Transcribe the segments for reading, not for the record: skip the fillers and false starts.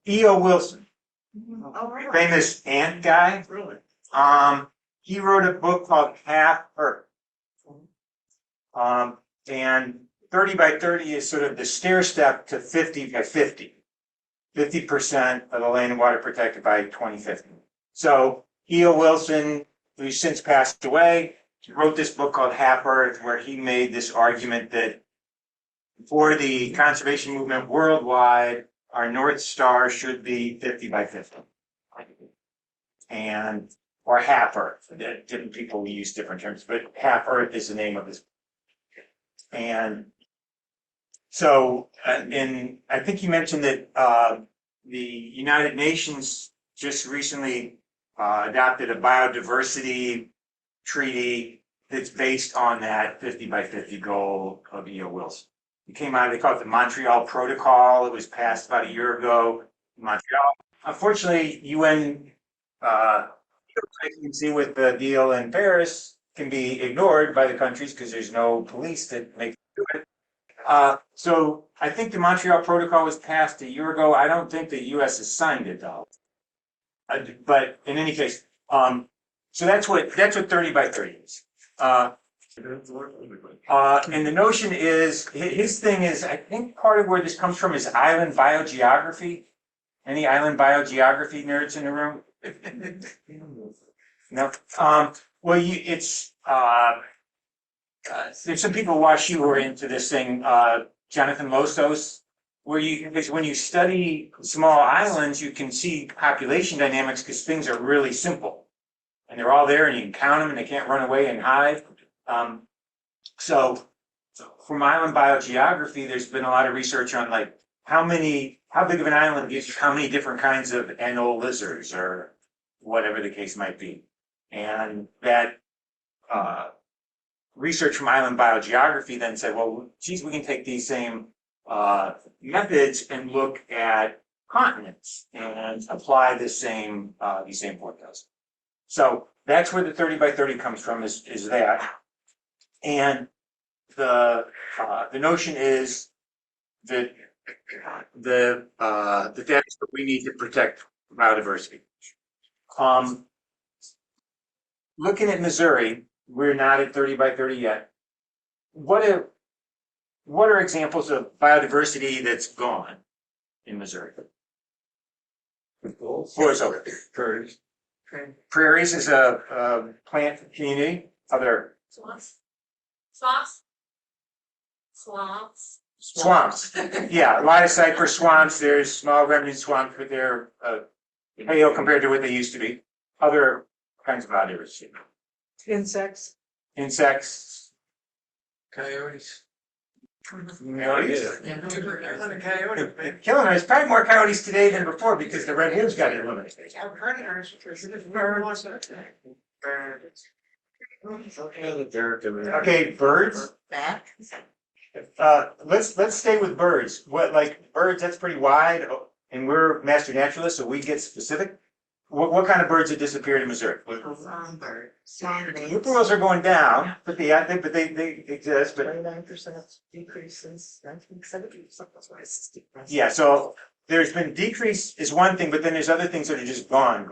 E.O. Wilson, Oh, really? famous ant guy. Really? He wrote a book called Half Earth. And 30 by 30 is sort of the stair step to 50 by 50. 50% of the land and water protected by 2050. So E.O. Wilson, who's since passed away, wrote this book called Half Earth, where he made this argument that for the conservation movement worldwide, our North Star should be 50 by 50. And, or half Earth. Different people use different terms, but Half Earth is the name of this. And so, and I think you mentioned that the United Nations just recently adopted a biodiversity treaty that's based on that 50 by 50 goal of E.O. Wilson. It came out, they call it the Montreal Protocol. It was passed about a year ago in Montreal. Unfortunately, UN, you can see with the deal in Paris, can be ignored by the countries because there's no police that make them do it. So I think the Montreal Protocol was passed a year ago. I don't think the U.S. has signed it though. But in any case, so that's what 30 by 30 is. And the notion is, his thing is, I think part of where this comes from is island biogeography. Any island biogeography nerds in the room? No. Well, it's there's some people watch you who are into this thing. Jonathan Lostos, because when you study small islands, you can see population dynamics because things are really simple, and they're all there, and you can count them, and they can't run away and hide. So from island biogeography, there's been a lot of research on like how big of an island gives you how many different kinds of anole lizards or whatever the case might be. And that research from island biogeography then said, well, geez, we can take these same methods and look at continents and apply these same formulas. So that's where the 30 by 30 comes from, is that. And the notion is that that's what we need to protect biodiversity. Looking at Missouri, we're not at 30 by 30 yet. What are examples of biodiversity that's gone in Missouri? Prairies. Prairies is a plant community. Other swamps. Yeah, a lot of cypress swamps. There's small remnant swamps, but they're pale compared to what they used to be. Other kinds of biodiversity. Insects. Coyotes. Killing us. Probably more coyotes today than before because the red wolves got eliminated. Okay, birds. Let's stay with birds. Birds? That's pretty wide, and we're master naturalists, so we get specific. What kind of birds have disappeared in Missouri? Whippoorwills are going down, but they exist. But 29% decrease since 1970. Yeah, so there's been decrease is one thing, but then there's other things that are just gone.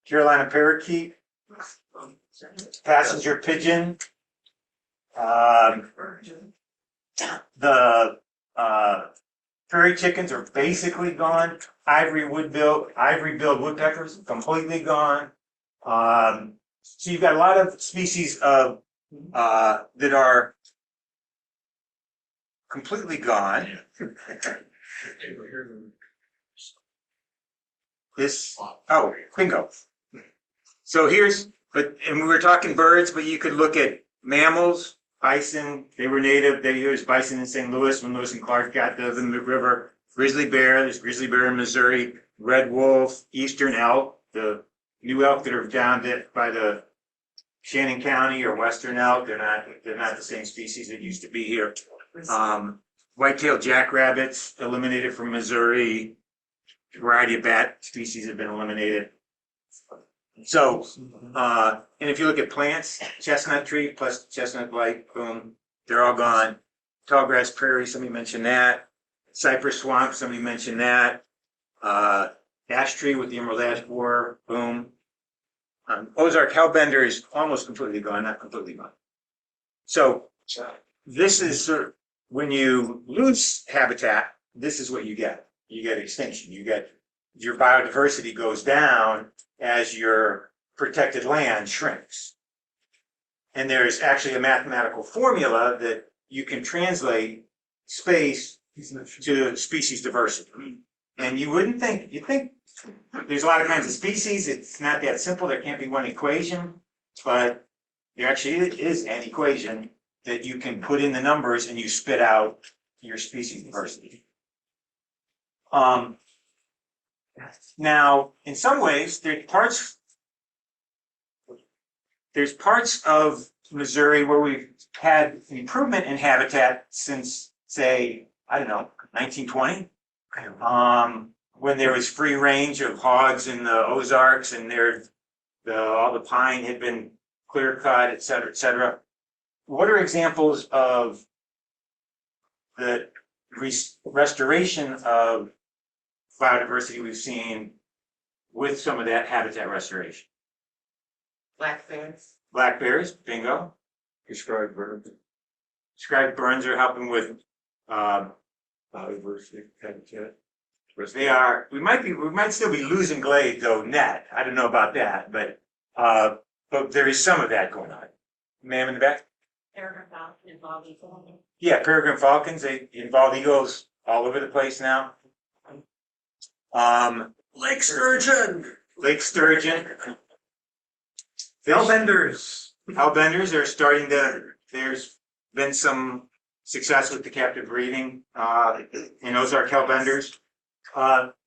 Carolina parakeet, passenger pigeon, the prairie chickens are basically gone. Ivory-billed woodpeckers completely gone. So you've got a lot of species of that are completely gone. Bingo. So and we were talking birds, but you could look at mammals, bison. They were native. There's bison in St. Louis when Lewis and Clark got to the river. Grizzly bear, there's grizzly bear in Missouri. Red wolf, eastern elk, the new elk that are down by the Shannon County or western elk. They're not the same species that used to be here. White-tailed jackrabbits eliminated from Missouri. A variety of bat species have been eliminated. So, and if you look at plants, chestnut tree plus chestnut blight, boom, they're all gone. Tallgrass prairie, somebody mentioned that. cypress swamp, somebody mentioned that. Ash tree with the emerald ash borer, boom. Ozark hellbender is almost completely gone, not completely gone. So this is sort of, when you lose habitat, this is what you get. You get extinction. You get your biodiversity goes down as your protected land shrinks. And there's actually a mathematical formula that you can translate space to species diversity. And you wouldn't think, you think there's a lot of kinds of species. It's not that simple. There can't be one equation, but there actually is an equation that you can put in the numbers and you spit out your species diversity. Now, in some ways, there's parts of Missouri where we've had improvement in habitat since, say, I don't know, 1920. When there was free range of hogs in the Ozarks and all the pine had been clear cut, et cetera, et cetera. What are examples of the restoration of biodiversity we've seen with some of that habitat restoration? Black bears. Black bears, bingo. Described burns. Described burns are helping with biodiversity habitat. They are. We might still be losing glade though. Net. I don't know about that, but there is some of that going on. Ma'am in the back. Peregrine falcon involved eagle. Yeah, peregrine falcons. They involve eagles all over the place now. Lake sturgeon. Lake sturgeon. Hellbenders. Hellbenders are starting to. There's been some success with the captive breeding in Ozark hellbenders.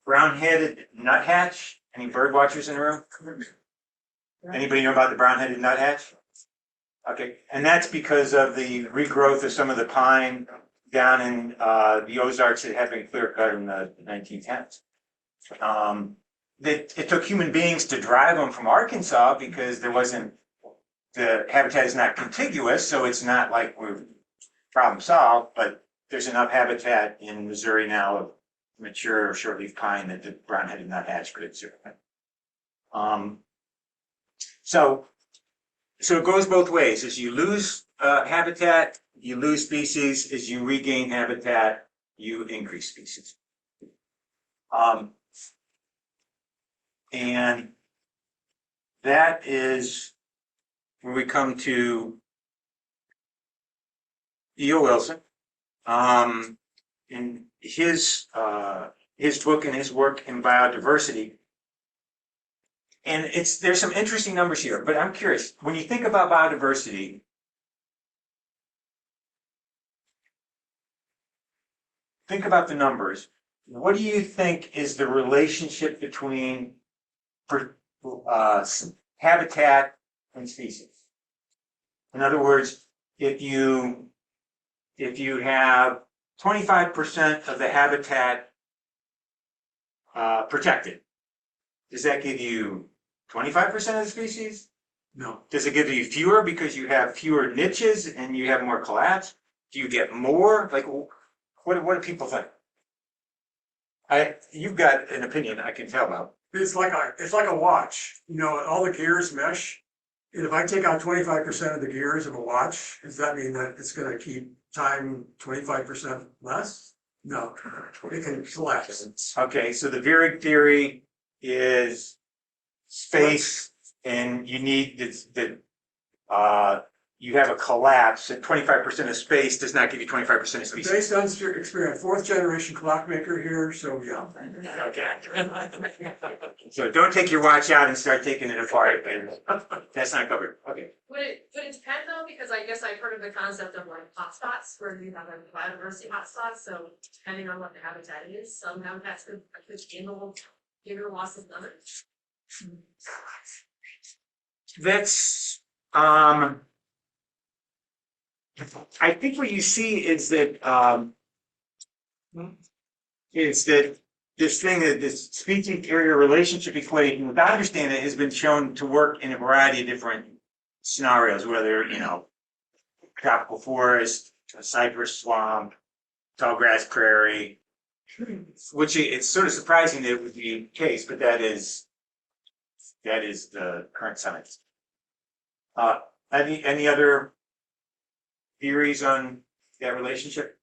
Brown-headed nuthatch. Any bird watchers in the room? Anybody know about the brown-headed nuthatch? Okay, and that's because of the regrowth of some of the pine down in the Ozarks that had been clear cut in the 1910s. It took human beings to drive them from Arkansas because the habitat is not contiguous, so it's not like we're problem solved, but there's enough habitat in Missouri now of mature shortleaf pine that the brown-headed nuthatch could survive. So it goes both ways. As you lose habitat, you lose species. As you regain habitat, you increase species. And that is where we come to E.O. Wilson. In his book and his work in biodiversity. And there's some interesting numbers here, but I'm curious, when you think about biodiversity, think about the numbers. What do you think is the relationship between habitat and species? In other words, if you have 25% of the habitat protected, does that give you 25% of the species? No. Does it give you fewer because you have fewer niches and you have more collapse? Do you get more? Like, what do people think? You've got an opinion I can tell about. It's like a watch. You know, all the gears mesh. And if I take out 25% of the gears of a watch, does that mean that it's going to keep time 25% less? No, it can collapse. Okay, so the Vierig theory is space, and you need you have a collapse, and 25% of space does not give you 25% of species. Based on experience, 4th generation clockmaker here, so yeah. Okay. So don't take your watch out and start taking it apart. That's not covered. Okay. Would it depend though? Because I guess I've heard of the concept of like hotspots where you have a biodiversity hotspot. So depending on what the habitat is, some habitats could gain a little bigger losses than others. That's I think what you see is that this thing that this species area relationship equation, as I understand it, has been shown to work in a variety of different scenarios, whether, tropical forest, a cypress swamp, tall grass prairie, which it's sort of surprising that it would be the case, but that is the current science. Any other theories on that relationship?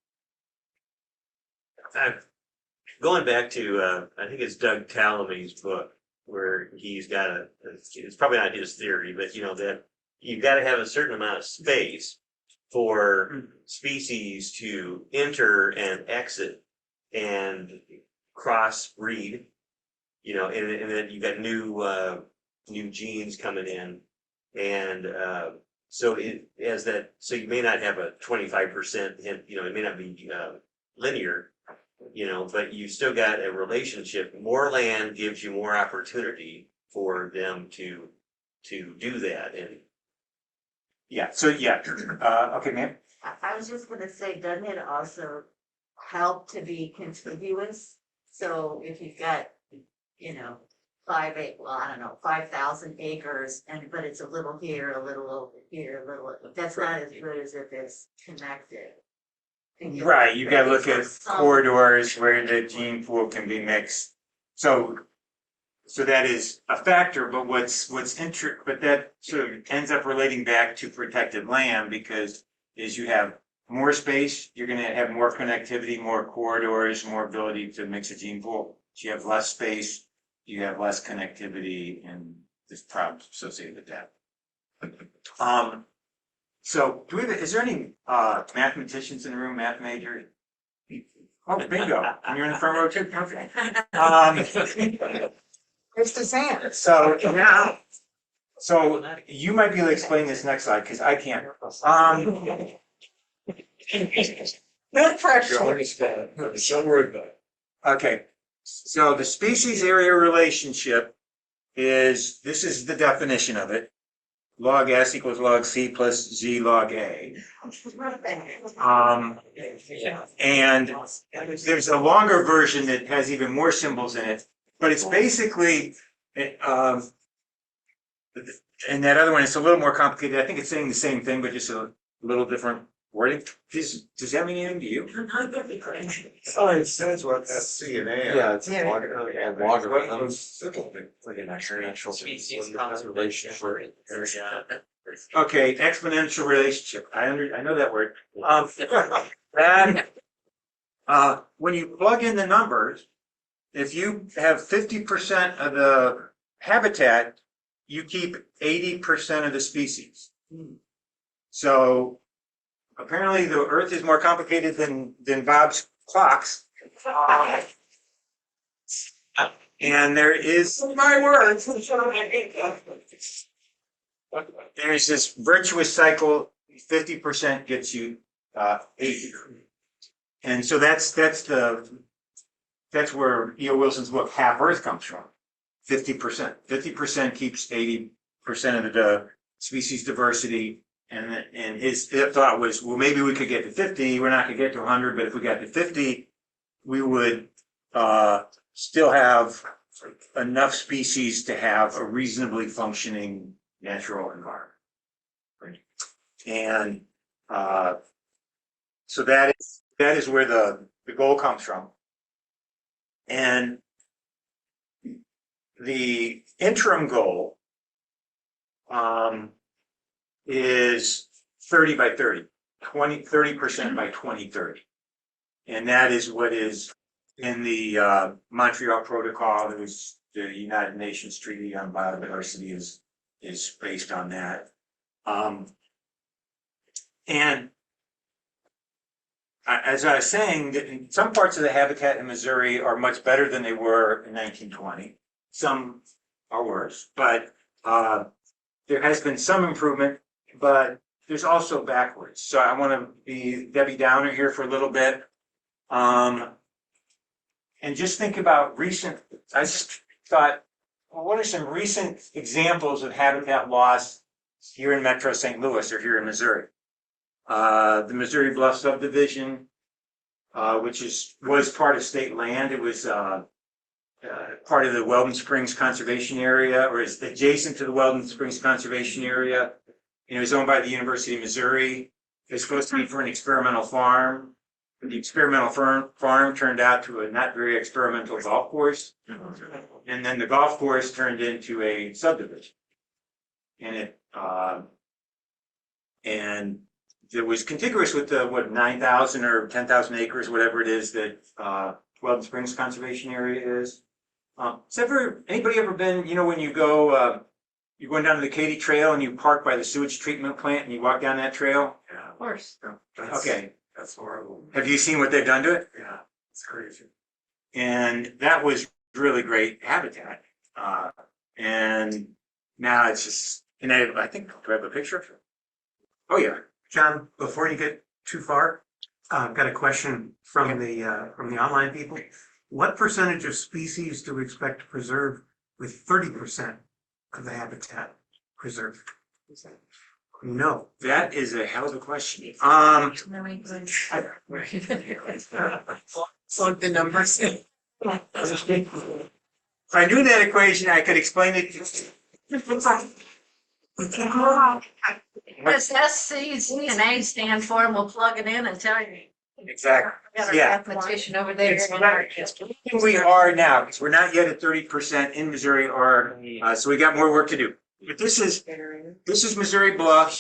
Going back to, I think it's Doug Tallamy's book, where he's got it's probably not his theory, but that you've got to have a certain amount of space for species to enter and exit and crossbreed, and then you've got new genes coming in. And so so you may not have a 25%, it may not be linear, but you still got a relationship. More land gives you more opportunity for them to do that. And Yeah, so okay, ma'am. I was just gonna say, doesn't it also help to be contiguous? So if you've got, 5,000 acres, but it's a little here, a little over here, a little, that's not as good as if it's connected. Right, you gotta look at corridors where the gene pool can be mixed. So that is a factor, but but that sort of ends up relating back to protected land, because as you have more space, you're gonna have more connectivity, more corridors, more ability to mix a gene pool. If you have less space, you have less connectivity, and there's problems associated with that. So is there any mathematicians in the room, math majors? Oh, bingo, and you're in the front row too, okay. It's the same. So you might be able to explain this next slide, because I can't. No pressure. Okay, so the species area relationship this is the definition of it. Log S equals log C plus Z log A. And there's a longer version that has even more symbols in it, but it's basically, and that other one, it's a little more complicated. I think it's saying the same thing, but just a little different wording. Does that mean anything to you? Oh, it says what SC and A. Yeah, it's longer. Like an exponential Species relationship. Okay, exponential relationship. I know that word. When you plug in the numbers, if you have 50% of the habitat, you keep 80% of the species. So apparently the Earth is more complicated than Bob's clocks. And there is, My words. there's this virtuous cycle. 50% gets you 80. And so that's where E.O. Wilson's book Half Earth comes from. 50%. 50% keeps 80% of the species diversity. And his thought was, well, maybe we could get to 50. We're not going to get to 100, but if we got to 50, we would still have enough species to have a reasonably functioning natural environment. And so that is where the goal comes from. And the interim goal is 30 by 30, 30% by 2030. And that is what is in the Montreal Protocol. That was the United Nations Treaty on Biodiversity is based on that. And as I was saying, that some parts of the habitat in Missouri are much better than they were in 1920. Some are worse, but there has been some improvement, but there's also backwards. So I want to be Debbie Downer here for a little bit. And just think about I just thought, well, what are some recent examples of habitat loss here in Metro St. Louis or here in Missouri? The Missouri Bluff subdivision, which was part of state land. It was part of the Weldon Springs Conservation Area, or is adjacent to the Weldon Springs Conservation Area. It was owned by the University of Missouri. It's supposed to be for an experimental farm. the experimental farm turned out to a not very experimental golf course. And then the golf course turned into a subdivision. And it was contiguous with the, 9,000 or 10,000 acres, whatever it is that, Weldon Springs Conservation Area is. Anybody ever been, when you go, you're going down to the Katy Trail and you park by the sewage treatment plant and you walk down that trail? Yeah, Of course. Okay. that's horrible. Have you seen what they've done to it? Yeah, it's crazy. And that was really great habitat. And now it's just, and I think, do I have a picture of it? Oh, yeah. John, before you get too far, I've got a question from the online people. What percentage of species do we expect to preserve with 30% of the habitat preserved? No. That is a hell of a question. Plug the numbers in. If I knew that equation, I could explain it. What's SC and A stand for, and we'll plug it in and tell you. Exactly. We got our Yeah. mathematician over there. We are now, because we're not yet at 30% in Missouri, so we got more work to do. But this is Missouri Bluff.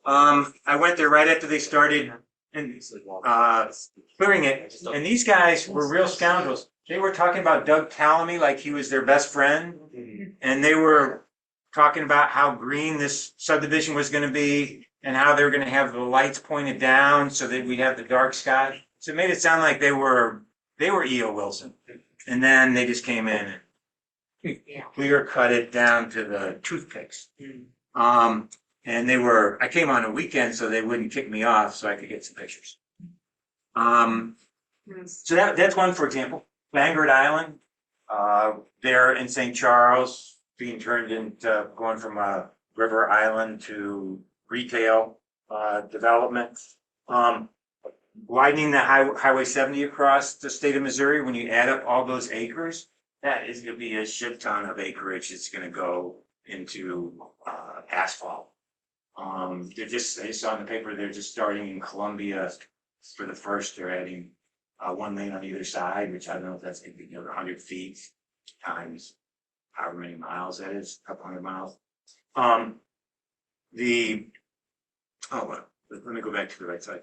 I went there right after they started clearing it, and these guys were real scoundrels. They were talking about Doug Tallamy like he was their best friend, and they were talking about how green this subdivision was going to be, and how they were going to have the lights pointed down so that we'd have the dark sky. So it made it sound like they were E.O. Wilson, and then they just came in and clear cut it down to the toothpicks. And I came on a weekend so they wouldn't kick me off so I could get some pictures. So that's one, for example. Vanguard Island, there in St. Charles, being turned into going from a river island to retail development. Widening the Highway 70 across the state of Missouri, when you add up all those acres, that is going to be a shit ton of acreage that's going to go into asphalt. I saw in the paper, they're just starting in Columbia for the first, they're adding one lane on either side, which I don't know if that's going to be 100 feet times however many miles that is, a couple hundred miles. Let me go back to the right side.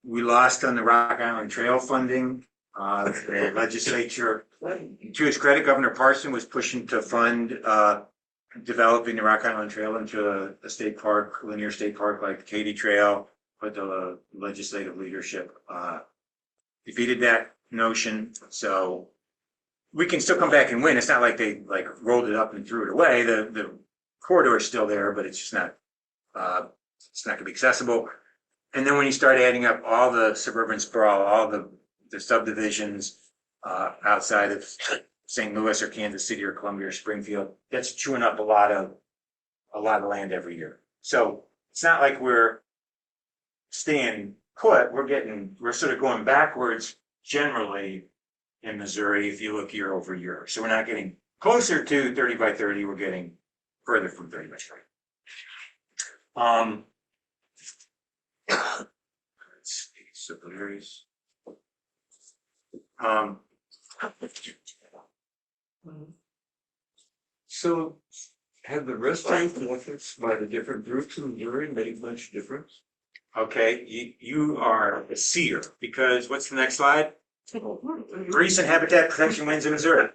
We lost on the Rock Island Trail funding. The legislature, to his credit, Governor Parson was pushing to fund developing the Rock Island Trail into a state park, linear state park like the Katy Trail, but the legislative leadership defeated that notion. So we can still come back and win. It's not like they rolled it up and threw it away. The corridor is still there, but it's just not it's not going to be accessible. And then when you start adding up all the suburban sprawl, all the subdivisions outside of St. Louis or Kansas City or Columbia or Springfield, that's chewing up a lot of land every year. So it's not like we're staying put. We're sort of going backwards generally in Missouri if you look year over year. So we're not getting closer to 30 by 30. We're getting further from 30 by 30. Let's see, superiors. So have the resting methods by the different groups in Missouri made much difference? Okay, you are a seer, because what's the next slide? Recent habitat protection wins in Missouri.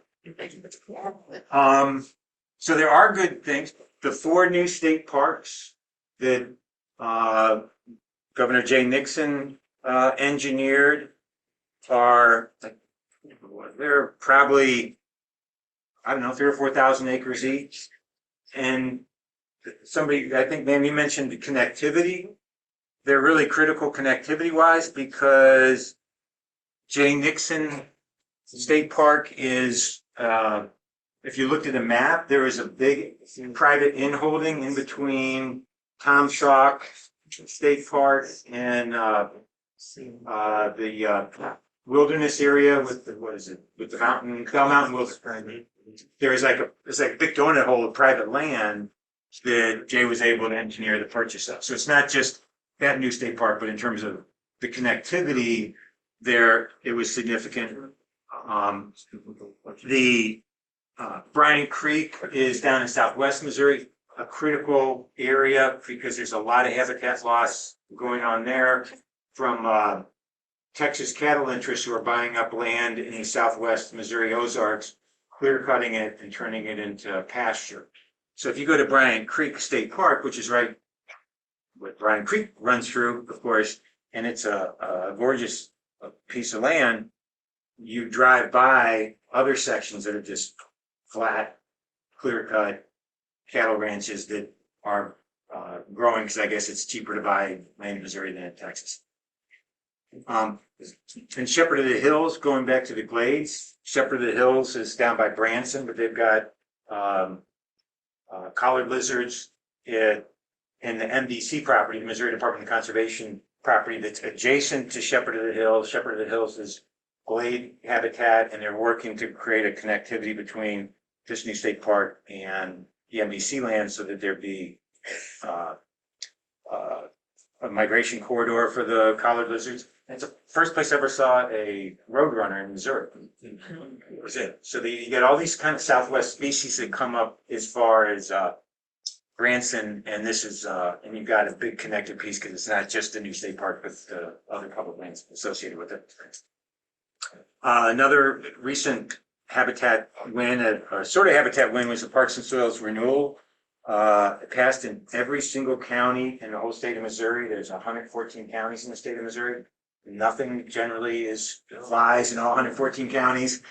So there are good things. The 4 new state parks that Governor Jay Nixon engineered they're probably, I don't know, 3,000 or 4,000 acres each. And somebody, I think, man, you mentioned the connectivity. They're really critical connectivity wise, because Jay Nixon State Park is, if you looked at a map, there is a big private inholding in between Tom Shock State Park and the wilderness area with the mountain, Bell Mountain Wilderness. There's like a big donut hole of private land that Jay was able to engineer the purchase of. So it's not just that new state park, but in terms of the connectivity there, it was significant. The Bryant Creek is down in southwest Missouri, a critical area because there's a lot of habitat loss going on there from Texas cattle interests who are buying up land in the southwest Missouri Ozarks, clear cutting it and turning it into pasture. So if you go to Bryant Creek State Park, which is right what Bryant Creek runs through, of course, and it's a gorgeous piece of land, you drive by other sections that are just flat, clear cut cattle ranches that are growing because I guess it's cheaper to buy land in Missouri than in Texas. And Shepherd of the Hills, going back to the Glades, Shepherd of the Hills is down by Branson, but they've got collared lizards in the MDC property, the Missouri Department of Conservation property that's adjacent to Shepherd of the Hills. Shepherd of the Hills is glade habitat, and they're working to create a connectivity between this new state park and the MDC land so that there be a migration corridor for the collared lizards. It's the first place I ever saw a roadrunner in Missouri. That was it. So you get all these kind of Southwest species that come up as far as Branson, and this is and you've got a big connected piece because it's not just the new state park, but the other public lands associated with it. Another recent habitat win, a sort of habitat win, was the Parks and Soils renewal. It passed in every single county in the whole state of Missouri. There's 114 counties in the state of Missouri. Nothing generally flies in all 114 counties,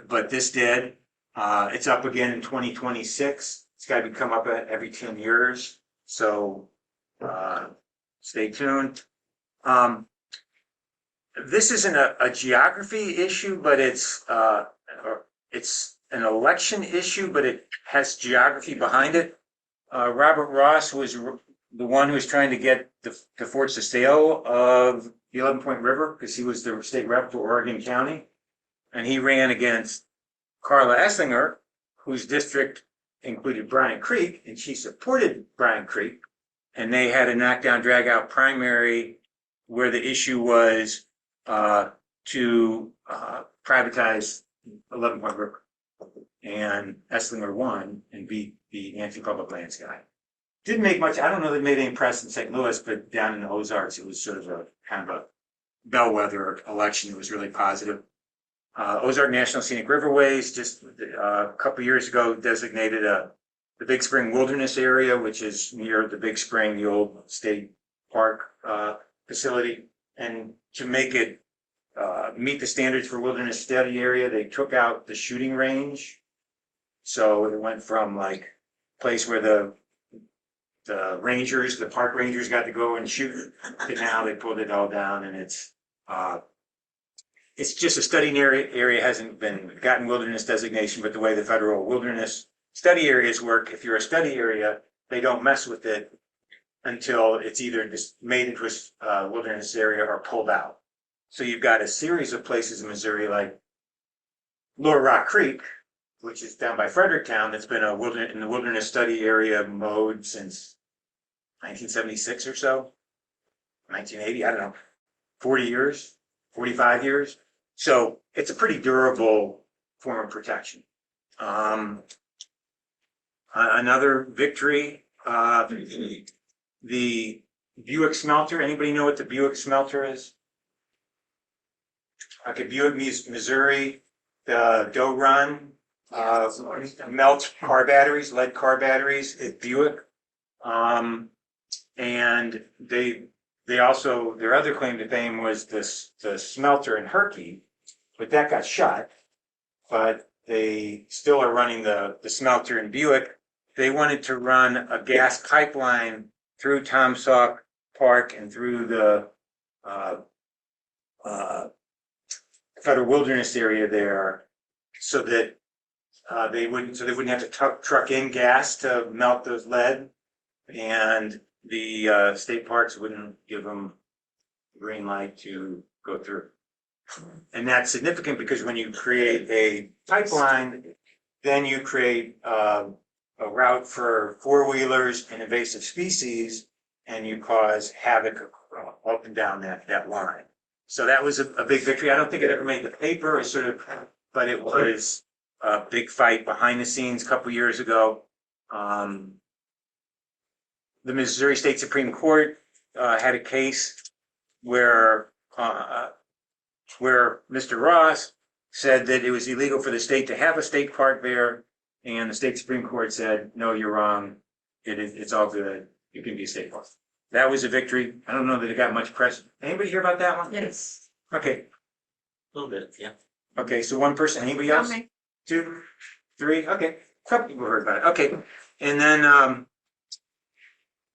but this did. It's up again in 2026. It's got to come up every 10 years. So stay tuned. This isn't a geography issue, but it's an election issue, but it has geography behind it. Robert Ross was the one who was trying to get to force the sale of the 11-Point River because he was the state rep for Oregon County. And he ran against Carla Esslinger, whose district included Bryant Creek, and she supported Bryant Creek. And they had a knockdown, drag out primary where the issue was to privatize 11-Point River. And Esslinger won and beat the anti-public lands guy. Didn't make much, I don't know that it made any press in St. Louis, but down in the Ozarks, it was sort of a kind of a bellwether election. It was really positive. Ozark National Scenic Riverways just a couple years ago designated the Big Spring Wilderness Area, which is near the Big Spring, the old state park facility. And to make it meet the standards for wilderness study area, they took out the shooting range. So it went from like a place where the rangers, the park rangers got to go and shoot, to now they pulled it all down, and it's just a studying area hasn't been gotten wilderness designation, but the way the federal wilderness study areas work, if you're a study area, they don't mess with it until it's either just made into a wilderness area or pulled out. So you've got a series of places in Missouri like Lower Rock Creek, which is down by Fredericktown, that's been in the wilderness study area mode since 1976 or so, 1980, I don't know, 40 years, 45 years. So it's a pretty durable form of protection. Another victory, the Buick smelter. Anybody know what the Buick smelter is? Okay, Buick, Missouri, the Doe Run, melt car batteries, lead car batteries at Buick. And they also, their other claim to fame was the smelter in Hickey, but that got shut. But they still are running the smelter in Buick. They wanted to run a gas pipeline through Tom Sauk Park and through the federal wilderness area there, so that they wouldn't have to truck in gas to melt those lead, and the state parks wouldn't give them green light to go through. And that's significant because when you create a pipeline, then you create a route for four-wheelers and invasive species, and you cause havoc up and down that line. So that was a big victory. I don't think it ever made the paper, it sort of, but it was a big fight behind the scenes a couple years ago. The Missouri State Supreme Court had a case where Mr. Ross said that it was illegal for the state to have a state park there, and the state Supreme Court said, no, you're wrong. It's all good. You can be a state park. That was a victory. I don't know that it got much press. Anybody hear about that one? Yes. Okay. A little bit, yeah. Okay, so one person. Anybody else? Two, three. Okay, a couple people heard about it. Okay, and then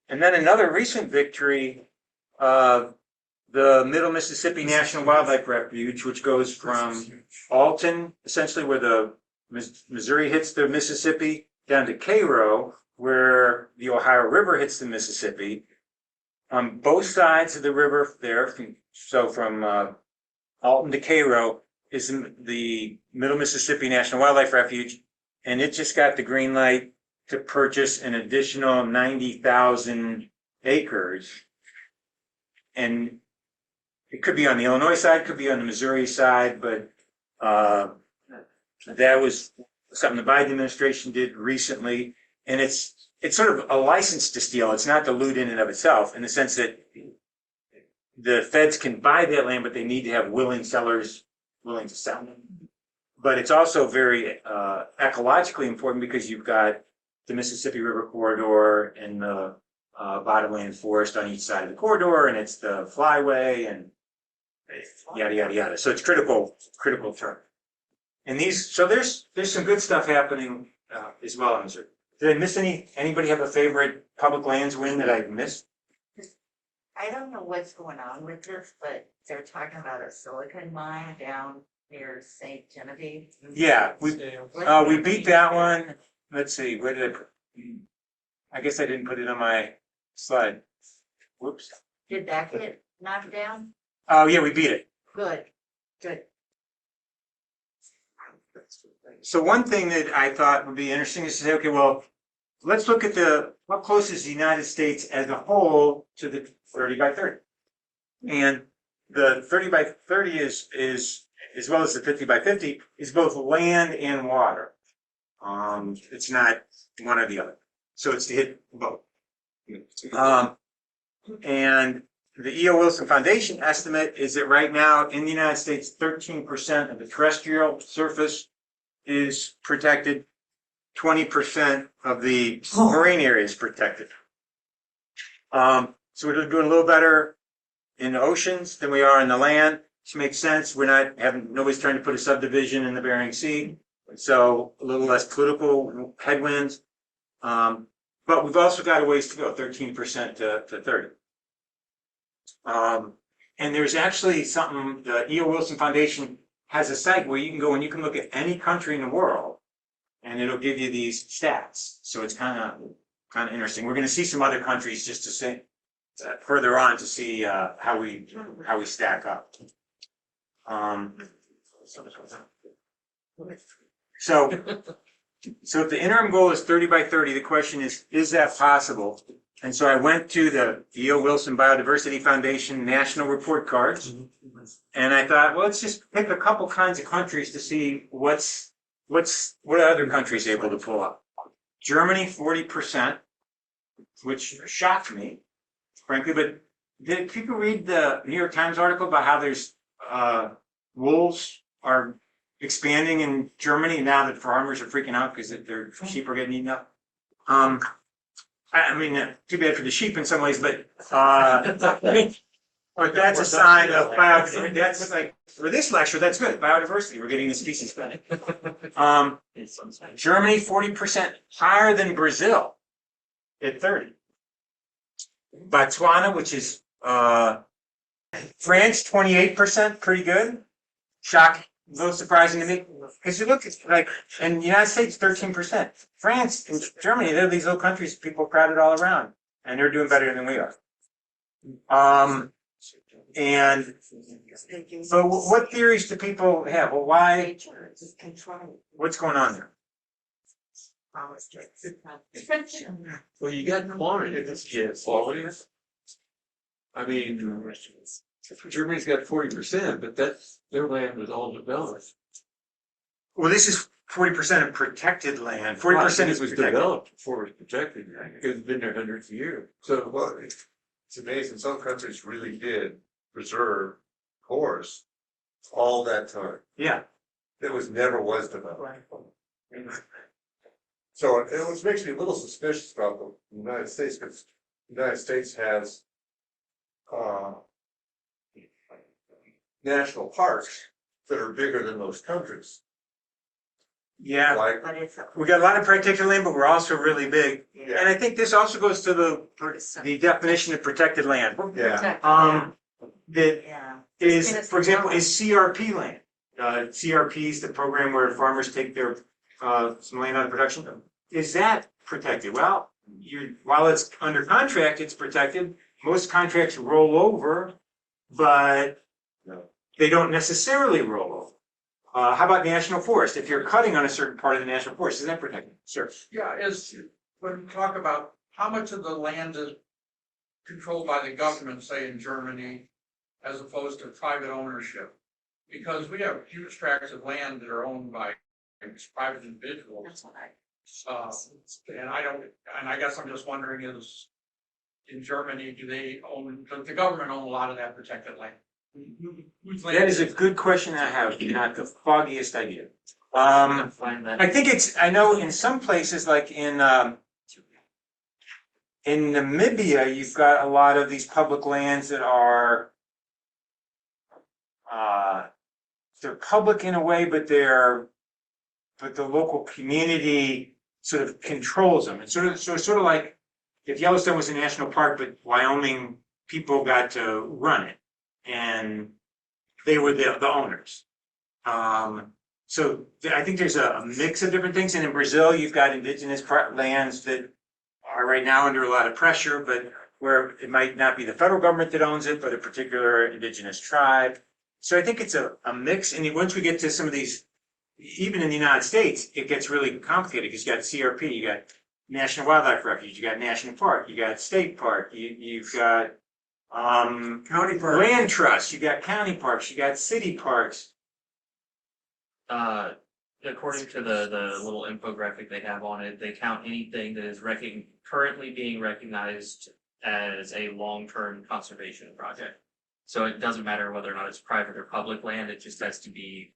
another recent victory. The Middle Mississippi National Wildlife Refuge, which goes from Alton, essentially where the Missouri hits the Mississippi, down to Cairo, where the Ohio River hits the Mississippi. On both sides of the river there, from Alton to Cairo, is the Middle Mississippi National Wildlife Refuge, and it just got the green light to purchase an additional 90,000 acres. And it could be on the Illinois side, could be on the Missouri side, but that was something the Biden administration did recently. And it's sort of a license to steal. It's not the loot in and of itself, in the sense that the feds can buy that land, but they need to have willing sellers willing to sell them. But it's also very ecologically important because you've got the Mississippi River corridor and the bottomland forest on each side of the corridor, and it's the flyway and yada yada yada. So it's critical term. And there's some good stuff happening as well in Missouri. Did I miss anybody have a favorite public lands win that I missed? I don't know what's going on with this, but they're talking about a silicon mine down near St. Genevieve. Yeah, we beat that one. Let's see, where did I put? I guess I didn't put it on my slide. Whoops. Did that get knocked down? Oh yeah, we beat it. Good. So one thing that I thought would be interesting is to say, okay, well, let's look at how close is the United States as a whole to the 30 by 30. And the 30 by 30 is as well as the 50 by 50 is both land and water. It's not one or the other. So it's to hit both. And the E.O. Wilson Foundation estimate is that right now in the United States, 13% of the terrestrial surface is protected, 20% of the marine area is protected. So we're doing a little better in the oceans than we are in the land, which makes sense. Nobody's trying to put a subdivision in the Bering Sea, so a little less political headwinds. But we've also got a ways to go, 13% to 30. And there's actually something, the E.O. Wilson Foundation has a site where you can go and you can look at any country in the world and it'll give you these stats. So it's kind of interesting. We're going to see some other countries just to say further on to see how we stack up. So if the interim goal is 30 by 30, the question is that possible? And so I went to the E.O. Wilson Biodiversity Foundation national report cards, and I thought, well, let's just pick a couple kinds of countries to see what are other countries able to pull up. Germany, 40%, which shocked me, frankly. But did people read the New York Times article about how there's wolves are expanding in Germany now that farmers are freaking out because their sheep are getting eaten up? I mean, too bad for the sheep in some ways, but that's a sign of biodiversity. That's like, for this lecture, that's good. Biodiversity, we're getting the species back. Germany, 40% higher than Brazil at 30. Botswana, which is France, 28%, pretty good. Shocking. A little surprising to me, because you look at in the United States, 13%. France and Germany, they're these little countries people crowded all around, and they're doing better than we are. And so, what theories do people have? Well, why? What's going on there? Well, you got quantity. Yeah, quality. I mean, Germany's got 40%, but that's, their land was all developed. Well, this is 40% of protected land. 40% is was protected. developed before it was protected, it's been there hundreds of years. So, well, it's amazing, some countries really did preserve forests all that time. Yeah. It never was developed. So it was makes me a little suspicious about the United States, because the United States has national parks that are bigger than those countries. Yeah. Like, But it's. We got a lot of protected land, but we're also really big. And I think this also goes to the definition of protected land. yeah, That Yeah. is, for example, is CRP land. CRP is the program where farmers take their, some land out of production. Is that protected? Well, while it's under contract, it's protected. Most contracts roll over, but they don't necessarily roll over. How about national forest? If you're cutting on a certain part of the national forest, is that protected? Sure. Yeah, when we talk about how much of the land is controlled by the government, say in Germany, as opposed to private ownership. Because we have huge tracts of land that are owned by private individuals. And I guess I'm just wondering is, in Germany, does the government own a lot of that protected land? Whose land That is a it? good question I have, not the foggiest idea. I think I know in some places like in Namibia, you've got a lot of these public lands that are, they're public in a way, but the local community sort of controls them. It's sort of like if Yellowstone was a national park, but Wyoming people got to run it. And they were the owners. So I think there's a mix of different things. And in Brazil, you've got indigenous lands that are right now under a lot of pressure, but where it might not be the federal government that owns it, but a particular indigenous tribe. So I think it's a mix. And once we get to some of these, even in the United States, it gets really complicated because you got CRP, you got National Wildlife Refuge, you got National Park, you got State Park, you've got County park. land trusts, you got county parks, you got city parks. According to the little infographic they have on it, they count anything that is currently being recognized as a long-term conservation project. So it doesn't matter whether or not it's private or public land, it just has to be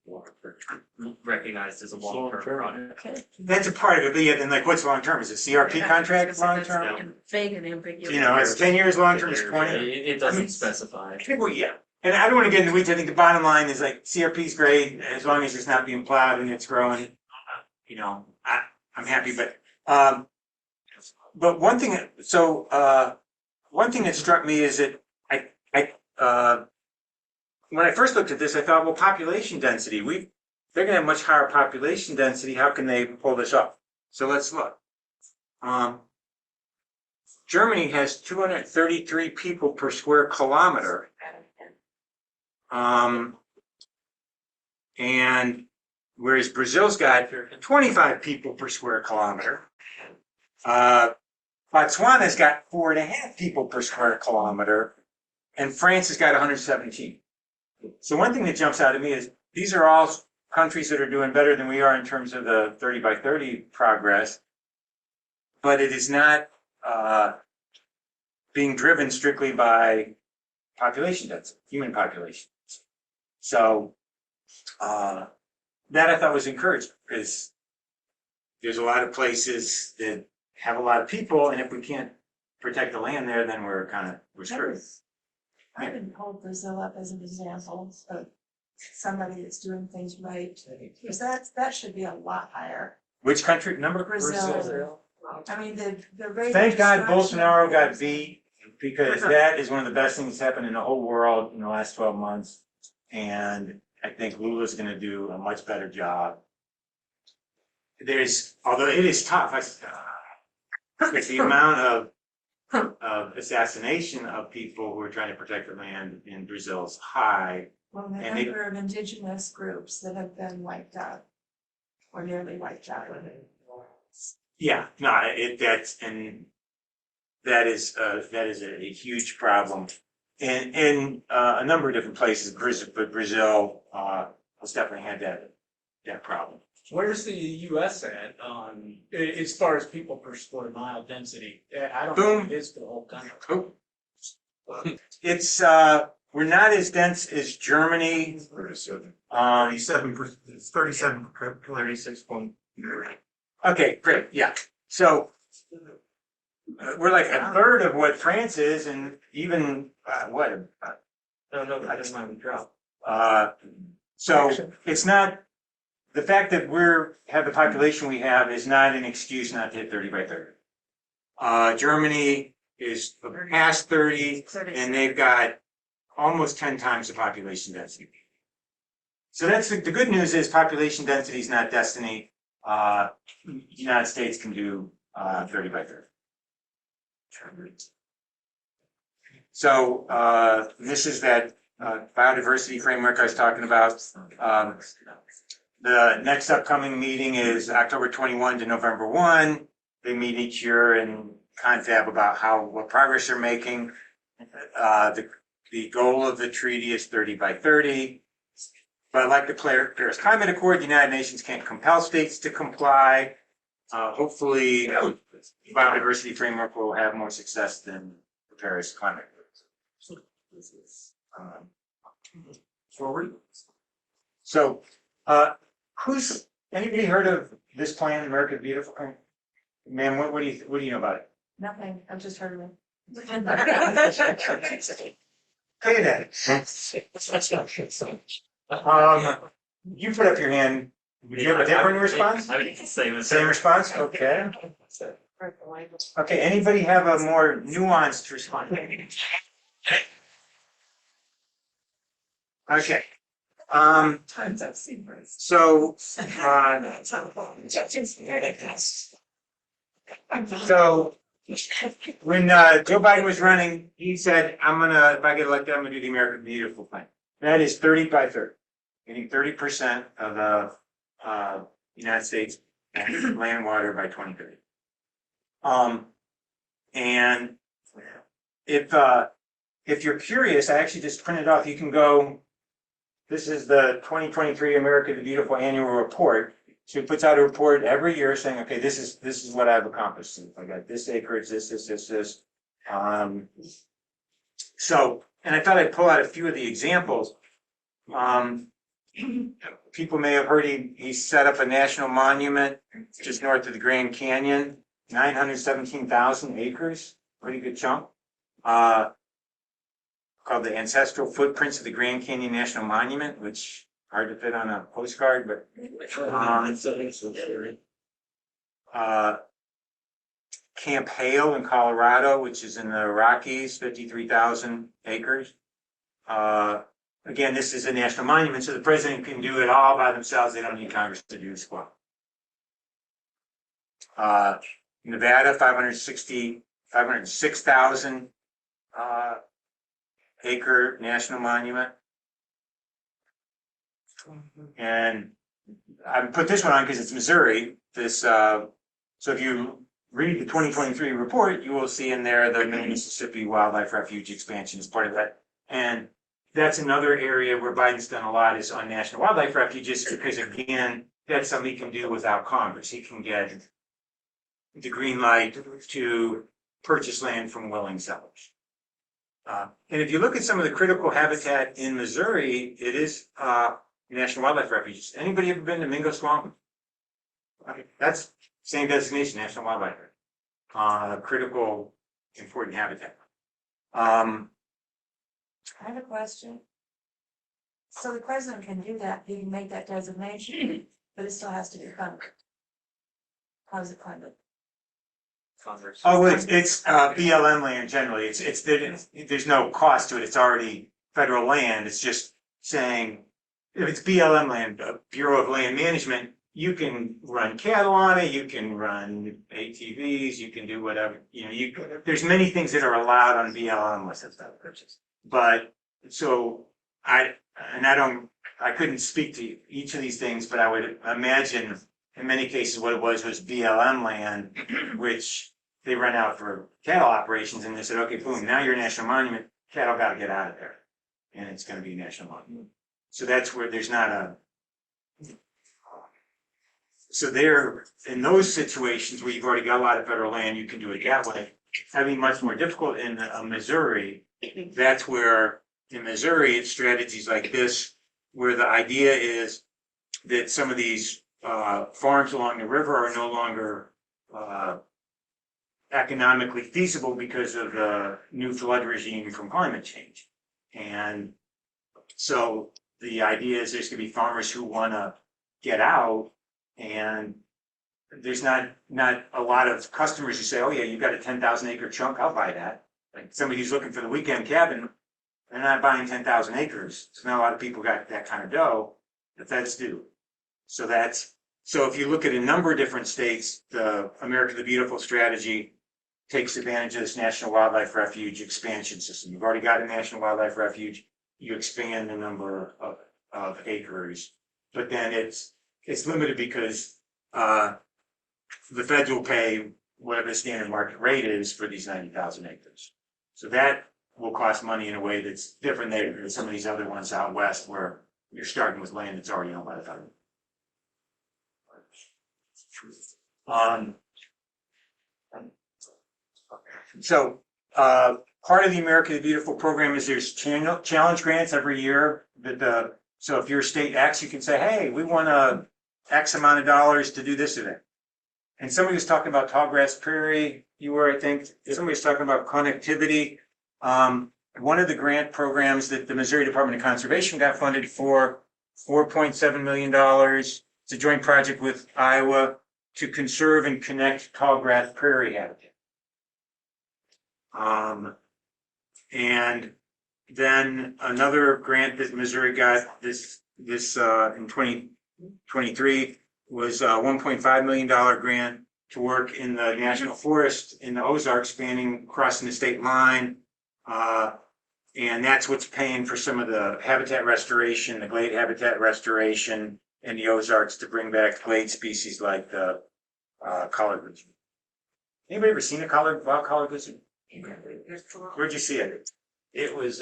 recognized as a long-term project. That's a part of it, but yeah, then like what's long term? Is it CRP contract long term? Vague and ambiguous. You know, it's 10 years long term, it's 20. It doesn't specify. I think, well, yeah. And I don't want to get into the weeds. I think the bottom line is like CRP is great as long as it's not being plowed and it's growing. You know, I'm happy, but one thing, one thing that struck me is that when I first looked at this, I thought, well, population density, they're gonna have much higher population density. How can they pull this off? So let's look. Germany has 233 people per square kilometer. And whereas Brazil's got 25 people per square kilometer. Botswana's got 4.5 people per square kilometer. And France has got 117. So one thing that jumps out at me is these are all countries that are doing better than we are in terms of the 30 by 30 progress, but it is not being driven strictly by population density, human population. So that I thought was encouraging because there's a lot of places that have a lot of people, and if we can't protect the land there, then we're screwed. I would hold Brazil up as an example of somebody that's doing things right, because that should be a lot higher. Which country? Number? Brazil. I mean, the rate. Thank of God destruction- Bolsonaro got beat, because that is one of the best things that's happened in the whole world in the last 12 months. And I think Lula's gonna do a much better job. Although it is tough, the amount of assassination of people who are trying to protect the land in Brazil is high. Well, the And they- number of indigenous groups that have been wiped out, or nearly wiped out. Yeah, no, that is a huge problem. in a number of different places, but Brazil, has definitely had that problem. Where's the US at on, as far as people per square mile density? I don't know Boom. what it is for the whole country. It's, we're not as dense as Germany. 37%, it's 37. 36 Okay, great, yeah. So we're like a third of what France is, and even, No, I didn't mind the drop. so it's not, the fact that have the population we have is not an excuse not to hit 30 by 30. Germany is past 30, and they've got almost 10 times the population density. So that's the good news is population density is not destiny. United States can do 30 by 30. So this is that biodiversity framework I was talking about. The next upcoming meeting is October 21 to November 1. They meet each year and confab about what progress they're making. The goal of the treaty is 30 by 30. But like the Paris Climate Accord, the United Nations can't compel states to comply. Hopefully, the biodiversity framework will have more success than the Paris Climate Accord. Forward. So, anybody heard of this plan, America the Beautiful? Man, what do you know about it? Nothing, I've just heard of it. Pay that. You put up your hand. Would you have a different response? I would say the Same response? Okay. Okay, anybody have a more nuanced response? Okay. Times I've seen this. So, when Joe Biden was running, he said, if I get elected, I'm gonna do the American Beautiful plan. That is 30 by 30, getting 30% of the United States land and water by 2030. And if you're curious, I actually just printed off, you can go, this is the 2023 America the Beautiful annual report. So he puts out a report every year saying, okay, this is what I've accomplished. I got this acreage, this. So, and I thought I'd pull out a few of the examples. People may have heard he set up a national monument just north of the Grand Canyon, 917,000 acres, pretty good chunk. Called the Ancestral Footprints of the Grand Canyon National Monument, which hard to fit on a postcard, but Camp Hale in Colorado, which is in the Rockies, 53,000 acres. Again, this is a national monument, so the president can do it all by themselves. They don't need Congress to do squat. Nevada, 506,000 acre national monument. And I put this one on because it's Missouri. So if you read the 2023 report, you will see in there the Mississippi Wildlife Refuge expansion is part of that. And that's another area where Biden's done a lot is on national wildlife refuges, because again, that's something he can do without Congress. He can get the green light to purchase land from willing sellers. And if you look at some of the critical habitat in Missouri, it is national wildlife refuges. Anybody ever been to Mingo Swamp? That's same designation, national wildlife refuge. Critical, important habitat. I have a question. So the president can do that, he can make that designation, but it still has to be funded. How is it funded? Congress. Oh, it's BLM land generally. There's no cost to it. It's already federal land. It's just saying if it's BLM land, Bureau of Land Management, you can run cattle on it, you can run ATVs, you can do whatever. There's many things that are allowed on BLM lists. But so I couldn't speak to each of these things, but I would imagine in many cases what it was BLM land, which they run out for cattle operations, and they said, okay, boom, now you're a national monument. cattle gotta get out of there, and it's gonna be national law. So that's where there's not a. So there, in those situations where you've already got a lot of federal land, you can do it that way. Having much more difficult in Missouri, that's where, in Missouri, it's strategies like this, where the idea is that some of these farms along the river are no longer economically feasible because of the new flood regime from climate change. And so the idea is there's gonna be farmers who wanna get out, and there's not a lot of customers who say, oh yeah, you've got a 10,000 acre chunk, I'll buy that. Like somebody who's looking for the weekend cabin, they're not buying 10,000 acres. So not a lot of people got that kind of dough, the feds do. So if you look at a number of different states, the America the Beautiful strategy takes advantage of this National Wildlife Refuge expansion system. You've already got a National Wildlife Refuge, you expand the number of acres, but then it's limited because the feds will pay whatever the standard market rate is for these 90,000 acres. So that will cost money in a way that's different than some of these other ones out west where you're starting with land that's already owned by the federal. So part of the America the Beautiful program is there's challenge grants every year. So if you're state X, you can say, hey, we want a X amount of dollars to do this event. And somebody was talking about tallgrass prairie, you were, I think, somebody was talking about connectivity. One of the grant programs that the Missouri Department of Conservation got funded for, $4.7 million. It's a joint project with Iowa to conserve and connect tallgrass prairie habitat. And then another grant that Missouri got this in 2023 was a $1.5 million grant to work in the national forest in the Ozarks, spanning crossing the state line. And that's what's paying for some of the habitat restoration, the glade habitat restoration in the Ozarks to bring back glade species like the collared lizard. Anybody ever seen a wild collared lizard? Where'd you see it? It was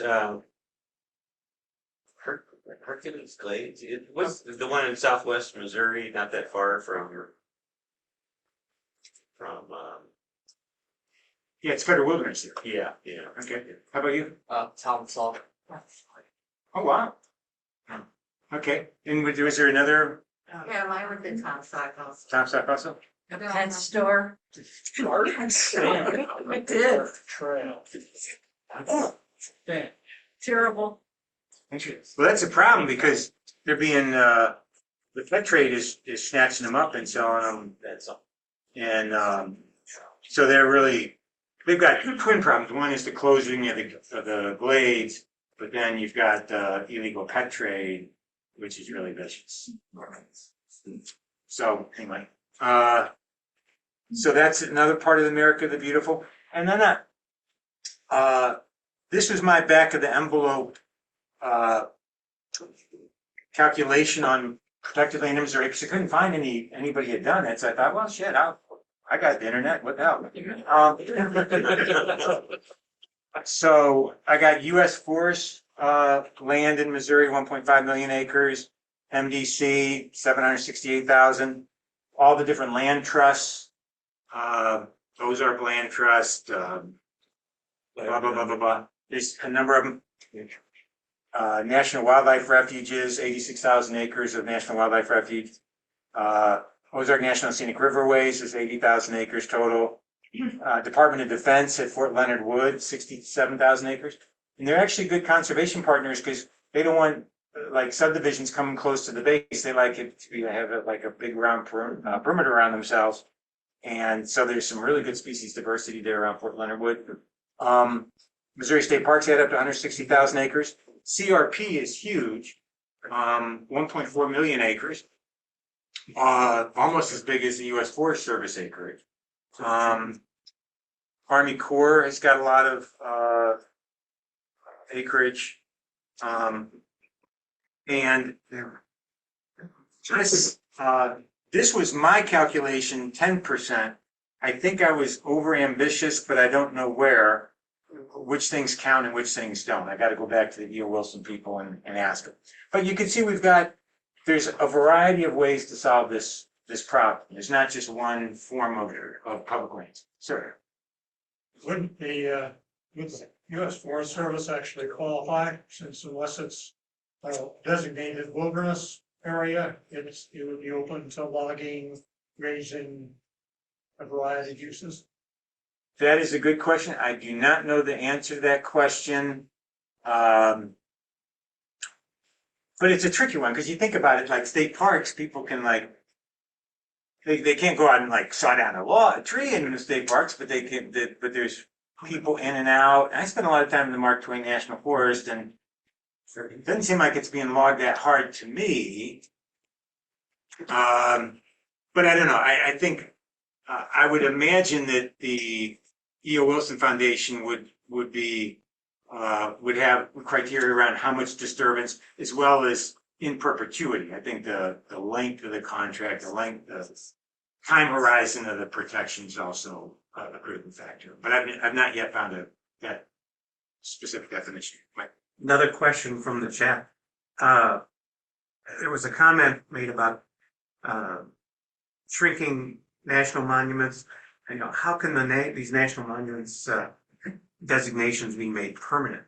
Hercules Glades. It was the one in southwest Missouri, not that far from Yeah, it's federal wilderness here. yeah. Okay. How about you? Tom Salt. Oh, wow. Okay. And was there another Yeah, mine would be Tom Sackles. Tom Sack also? A pet store. I did. Trail. Yeah. Terrible. Well, that's a problem because they're being, the pet trade is snatching them up and selling them. That's all. And so they've got twin problems. One is the closing of the glades, but then you've got illegal pet trade, which is really vicious. So anyway, so that's another part of America the Beautiful. And then this was my back of the envelope calculation on protected land in Missouri, because I couldn't find anybody had done it. So I thought, well, shit, I got the internet. What the hell? So I got U.S. Forest land in Missouri, 1.5 million acres, MDC 768,000, all the different land trusts, Ozark Land Trust, blah blah blah blah blah. There's a number of them. National Wildlife Refuges, 86,000 acres of National Wildlife Refuge. Ozark National Scenic Riverways is 80,000 acres total. Department of Defense at Fort Leonard Wood, 67,000 acres. And they're actually good conservation partners because they don't want like subdivisions coming close to the base. They like it to have like a big round perimeter around themselves. And so there's some really good species diversity there around Fort Leonard Wood. Missouri State Parks had up to 160,000 acres. CRP is huge, 1.4 million acres, almost as big as the U.S. Forest Service acreage. Army Corps has got a lot of acreage, and this was my calculation, 10%. I think I was over ambitious, but I don't know where. which things count and which things don't. I gotta go back to the E.O. Wilson people and ask them. But you can see there's a variety of ways to solve this problem. There's not just one form of public lands. Sir? Wouldn't the US Forest Service actually qualify, since unless it's a designated wilderness area, it would be open to logging, grazing, a variety of uses? That is a good question. I do not know the answer to that question. But it's a tricky one, because you think about it, like state parks, people can they can't go out and saw down a tree in the state parks, but but there's people in and out. I spent a lot of time in the Mark Twain National Forest, and it doesn't seem like it's being logged that hard to me. But I don't know. I think I would imagine that the E.O. Wilson Foundation would have criteria around how much disturbance, as well as in perpetuity. I think the length of the contract, the time horizon of the protection is also a critical factor. But I've not yet found that specific definition. Another question from the chat. There was a comment made about shrinking national monuments. How can these national monuments designations be made permanent?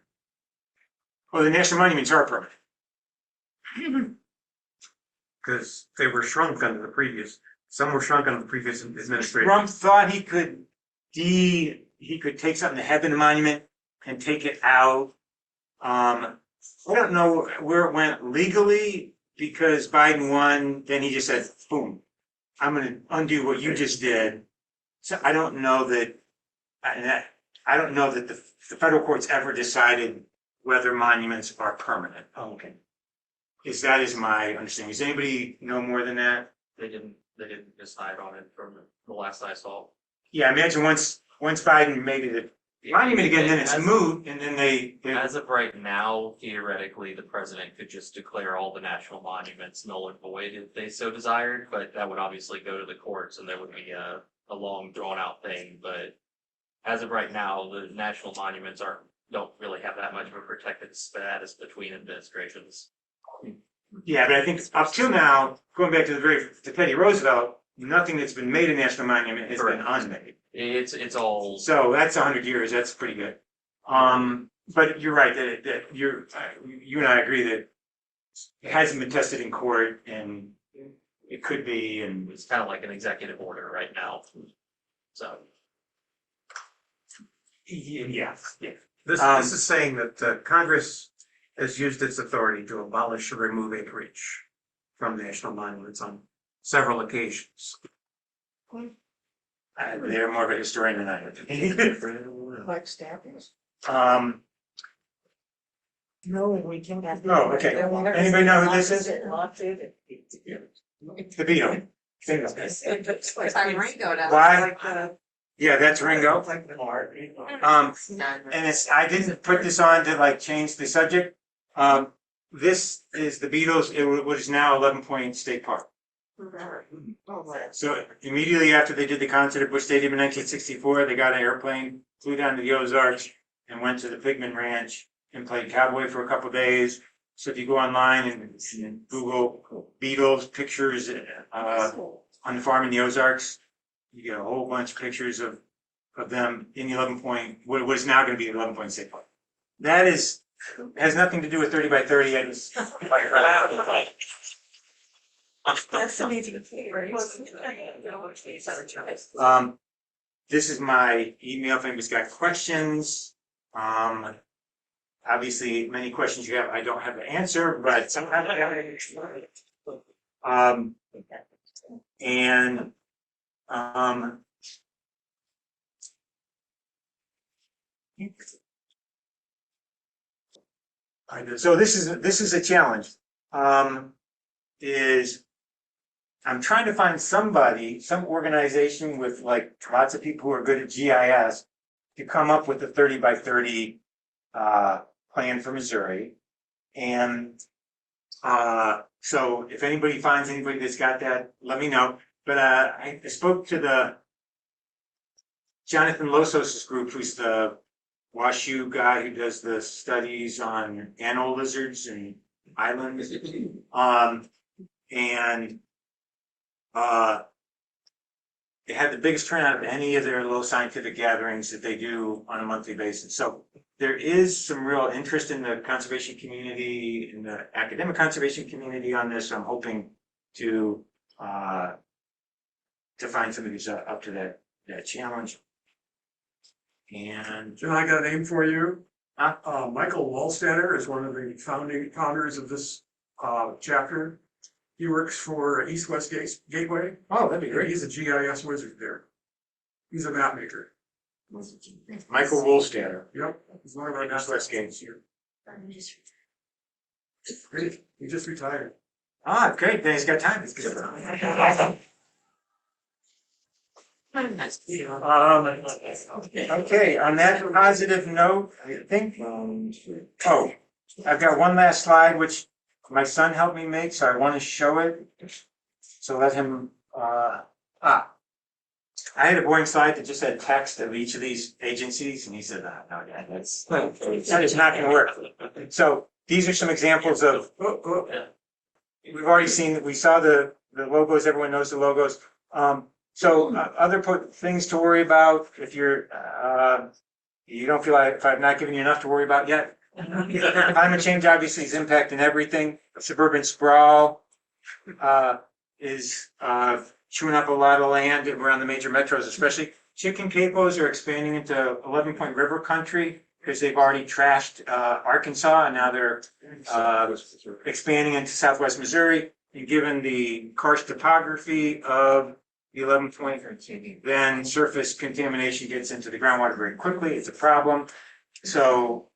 Well, the national monuments are permanent. Because they were shrunk under the previous. Some were shrunk under the previous administration. Trump thought he could take something that had been a monument and take it out. I don't know where it went legally, because Biden won. Then he just said, "Boom, I'm going to undo what you just did." So I don't know that the federal courts ever decided whether monuments are permanent. Oh, okay. That is my understanding. Does anybody know more than that? They didn't decide on it from the last I saw. Yeah, I imagine once Biden made it a monument again, then it's moot, and then they As of right now, theoretically, the president could just declare all the national monuments null and void if they so desired, but that would obviously go to the courts and there would be a long drawn out thing. But as of right now, the national monuments don't really have that much of a protected status between administrations. Yeah, but I think up till now, going back to Teddy Roosevelt, nothing that's been made a national monument has been unmade. It's all. So that's 100 years. That's pretty good. But you're right that you and I agree that it hasn't been tested in court, and it could be, and It's kind of like an executive order right now. So. yeah. This is saying that Congress has used its authority to abolish or remove acreage from national monuments on several occasions. They're more of a historian than I am. Like staffers? No, we can. Oh, okay. Anybody know who this is? The Beatle. I'm Ringo now. Why? Yeah, that's Ringo. And I didn't put this on to change the subject. This is the Beatles, what is now 11 Point State Park. So immediately after they did the concert at Busch Stadium in 1964, they got an airplane, flew down to the Ozarks, and went to the Pigman Ranch and played cowboy for a couple of days. So if you go online and Google Beatles pictures on the farm in the Ozarks, you get a whole bunch of pictures of them in the 11 Point, what is now going to be the 11 Point State Park. That has nothing to do with 30 by 30. I just That's amazing. This is my email if anybody's got questions. Obviously, many questions you have, I don't have the answer, but sometimes I have an answer. So this is a challenge. I'm trying to find some organization with lots of people who are good at GIS to come up with a 30 by 30 plan for Missouri. And so if anybody finds anybody that's got that, let me know. But I spoke to the Jonathan Losos's group, who's the WashU guy who does the studies on anole lizards and islands. And they had the biggest turnout of any of their little scientific gatherings that they do on a monthly basis. So there is some real interest in the conservation community, in the academic conservation community on this. I'm hoping to find somebody who's up to that challenge. And John, I got a name for you. Huh? Michael Wallstetter is one of the founders of this chapter. He works for East West Gateway. oh, that'd be great. He's a GIS wizard there. He's a map maker. Michael Woolstader, Yep, he's one of our East West Games here. Great, he just retired. Ah, great. Then he's got time. Okay, on that positive note, I think, oh, I've got one last slide, which my son helped me make, so I want to show it. So let him, I had a boring slide that just had text of each of these agencies, and he said, no, Dad, that is not gonna work. So these are some examples of, we've already seen, we saw the logos, everyone knows the logos. So other things to worry about if you're, you don't feel like if I've not given you enough to worry about yet. Climate change obviously is impacting everything. Suburban sprawl is chewing up a lot of land around the major metros, especially. Chicken capos are expanding into 11-point river country because they've already trashed Arkansas, and now they're expanding into southwest Missouri. And given the karst topography of the 11-point, then surface contamination gets into the groundwater very quickly. It's a problem. So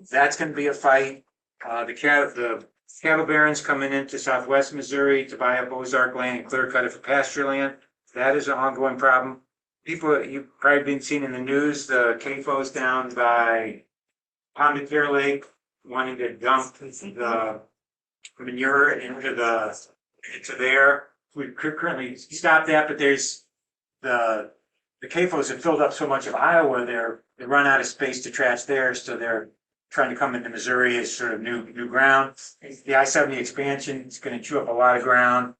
that's going to be a fight. The cattle barons coming into southwest Missouri to buy up Ozark land and clear cut it for pasture land. That is an ongoing problem. People, you've probably been seeing in the news, the CAFOs down by Pond and Fair Lake wanting to dump the manure into there. We currently stopped that, but there's the CAFOs have filled up so much of Iowa, they run out of space to trash there, so they're trying to come into Missouri as sort of new ground. The I-70 expansion is going to chew up a lot of ground.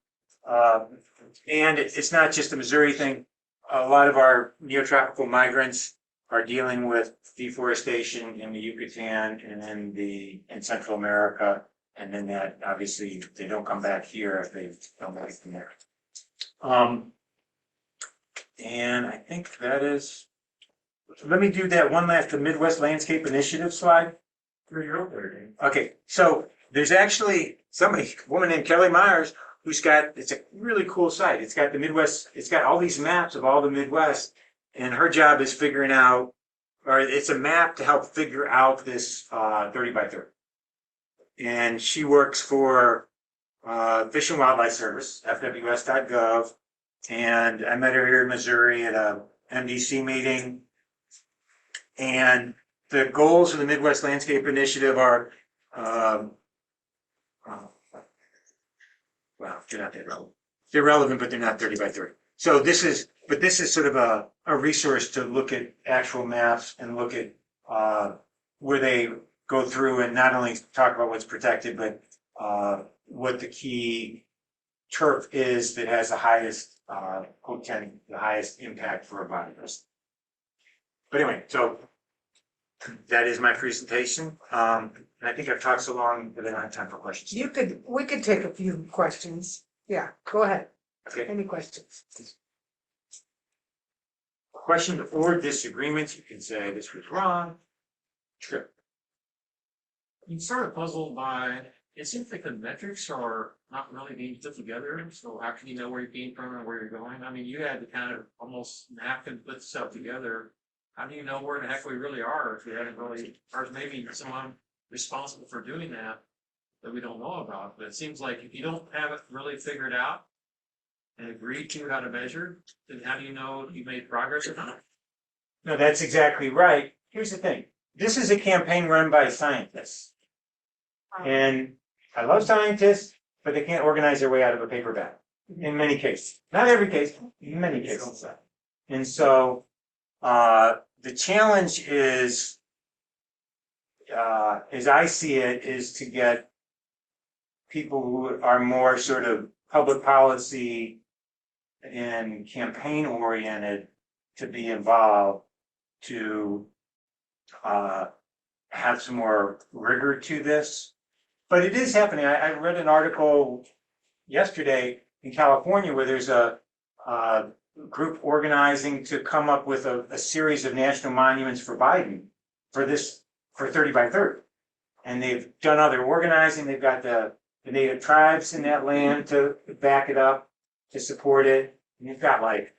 And it's not just a Missouri thing. A lot of our neotropical migrants are dealing with deforestation in the Yucatan and in Central America. And then that obviously they don't come back here if they don't make from there. And I think that is, let me do that one last, the Midwest Landscape Initiative slide. Okay, so there's actually a woman named Kelly Myers who's got, it's a really cool site. It's got the Midwest, it's got all these maps of all the Midwest, and her job is figuring out, or it's a map to help figure out this 30 by 30. And she works for Fish and Wildlife Service, fws.gov, and I met her here in Missouri at a MDC meeting. And the goals of the Midwest Landscape Initiative are, well, they're not that relevant. They're relevant, but they're not 30 by 30. So this is sort of a resource to look at actual maps and look at where they go through and not only talk about what's protected, but what the key turf is that has the highest the highest impact for a biodiversity. But anyway, so that is my presentation. And I think I've talked so long that I don't have time for questions. We could take a few questions. Yeah, go ahead. Okay. Any questions? Question or disagreements, you can say this was wrong. Sure. I'm sort of puzzled by, it seems like the metrics are not really being put together, so how can you know where you came from and where you're going? I mean, you had to kind of almost map and put stuff together. How do you know where the heck we really are if we haven't really, or maybe someone responsible for doing that we don't know about? But it seems like if you don't have it really figured out and agreed to how to measure, then how do you know if you made progress or not? No, that's exactly right. Here's the thing. This is a campaign run by scientists. And I love scientists, but they can't organize their way out of a paper bag in many cases. Not every case, in many cases. And so the challenge is as I see it, is to get people who are more sort of public policy and campaign oriented to be involved, to have some more rigor to this. But it is happening. I read an article yesterday in California where there's a group organizing to come up with a series of national monuments for Biden for 30 by 30. And they've done other organizing. They've got the native tribes in that land to back it up, to support it. And you've got like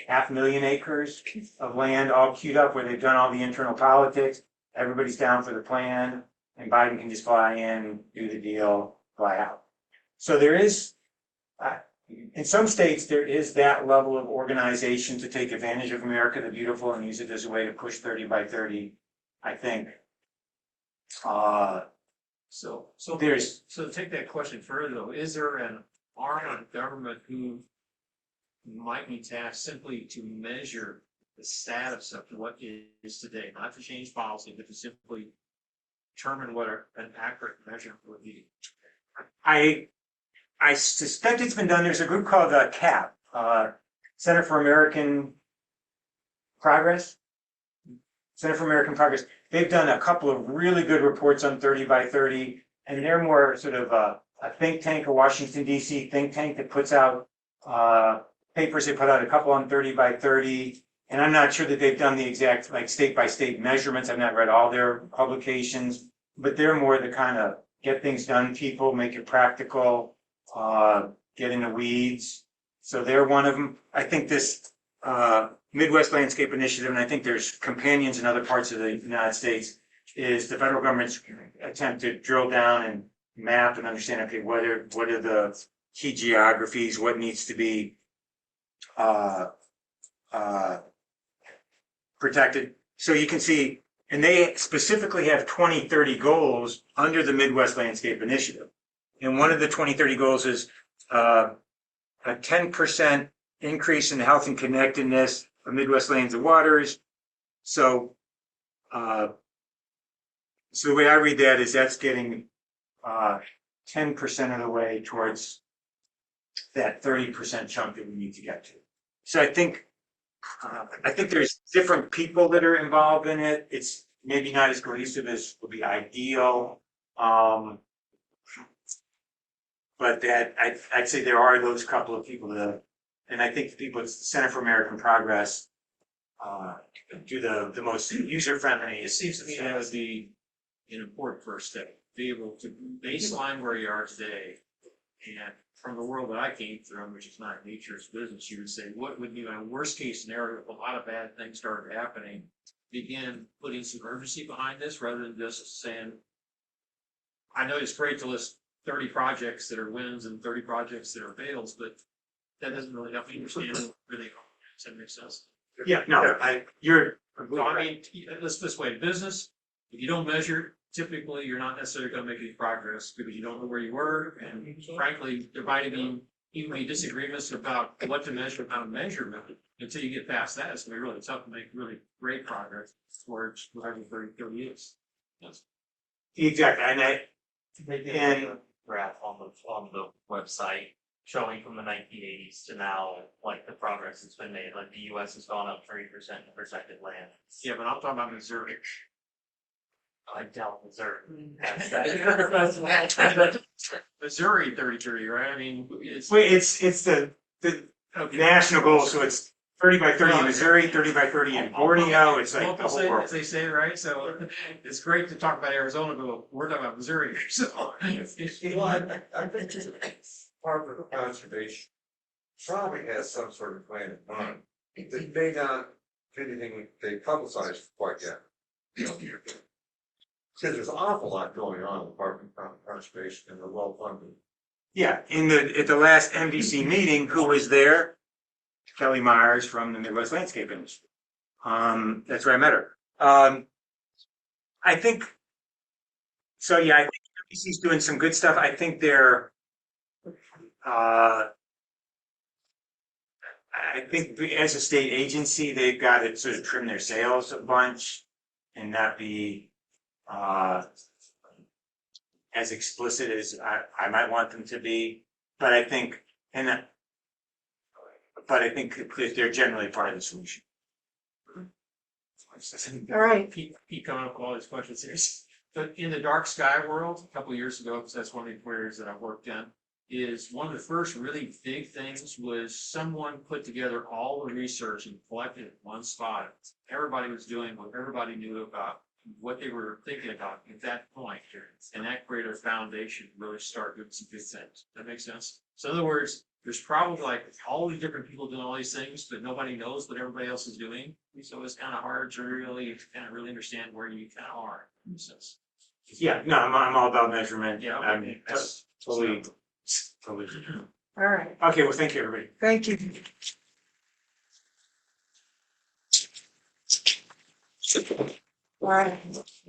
500,000 acres of land all queued up where they've done all the internal politics. Everybody's down for the plan, and Biden can just fly in, do the deal, fly out. So there is, in some states, there is that level of organization to take advantage of America the Beautiful and use it as a way to push 30 by 30, I think. So There's, to take that question further though, is there an arm of government who might be tasked simply to measure the status of what is today, not to change policy, but to simply determine what an accurate measurement would be? I suspect it's been done. There's a group called CAP, Center for American Progress. Center for American Progress. They've done a couple of really good reports on 30 by 30, and they're more sort of a think tank, a Washington, D.C. think tank that puts out papers. They put out a couple on 30 by 30, and I'm not sure that they've done the exact like state by state measurements. I've not read all their publications, but they're more the kind of get things done people, make it practical, get in the weeds. So they're one of them. I think this Midwest Landscape Initiative, and I think there's companions in other parts of the United States, is the federal government's attempt to drill down and map and understand, okay, what are the key geographies, what needs to be protected. So you can see, and they specifically have 2030 goals under the Midwest Landscape Initiative. And one of the 2030 goals is a 10% increase in health and connectedness of Midwest lands and waters. So, so the way I read that is that's getting 10% of the way towards that 30% chunk that we need to get to. So I think there's different people that are involved in it. It's maybe not as cohesive as would be ideal. But that I'd say there are those couple of people that, and I think the people at the Center for American Progress do the most user friendly. It seems to me that would be an important first step, be able to baseline where you are today. And from the world that I came from, which is not nature's business, you would say, what would be my worst case scenario if a lot of bad things started happening? Begin putting some urgency behind this rather than just saying, I know it's great to list 30 projects that are wins and 30 projects that are fails, but that doesn't really help me understand where they are. Does that make sense? Yeah, no, you're. So, I mean, let's this way, business, if you don't measure, typically you're not necessarily going to make any progress because you don't know where you were. And frankly, there might even be disagreements about what to measure about measurement. Until you get past that, it's going to be really tough to make really great progress towards whatever 30 is. Yes. Exactly. And graph on the website showing from the 1980s to now, like the progress that's been made. Like the U.S. has gone up 30% in protected land. Yeah, but I'm talking about Missouri. I doubt Missouri. Missouri 30-30, right? I mean, it's the national goal. So it's 30 by 30 in Missouri, 30 by 30 in Borneo. It's like the whole world. They say, right? So it's great to talk about Arizona, but we're talking about Missouri. So Well, I think Department of Conservation probably has some sort of plan in mind. They may not do anything they publicize quite yet. Because there's an awful lot going on in the Department of Conservation and they're well funded. Yeah, at the last MDC meeting, who was there? Kelly Myers from the Midwest Landscape Industry. That's where I met her. I think so. Yeah, I think MDC's doing some good stuff. I think they're. I think as a state agency, they've got to sort of trim their sails a bunch and not be as explicit as I might want them to be, but I think, but I think that they're generally part of the solution. All right, Keep coming up with all these questions here. But in the dark sky world, a couple of years ago, because that's one of the areas that I worked in, is one of the first really big things was someone put together all the research and collected it in one spot. Everybody was doing what everybody knew about what they were thinking about at that point, and that created a foundation to really start doing some good things. That makes sense? So in other words, there's probably like all these different people doing all these things, but nobody knows what everybody else is doing. So it's kind of hard to really understand where you kind of are. In a sense. Yeah, no, I'm all about measurement. Yeah, okay. I'm totally. all right, Okay, well, thank you, everybody. thank you. All right.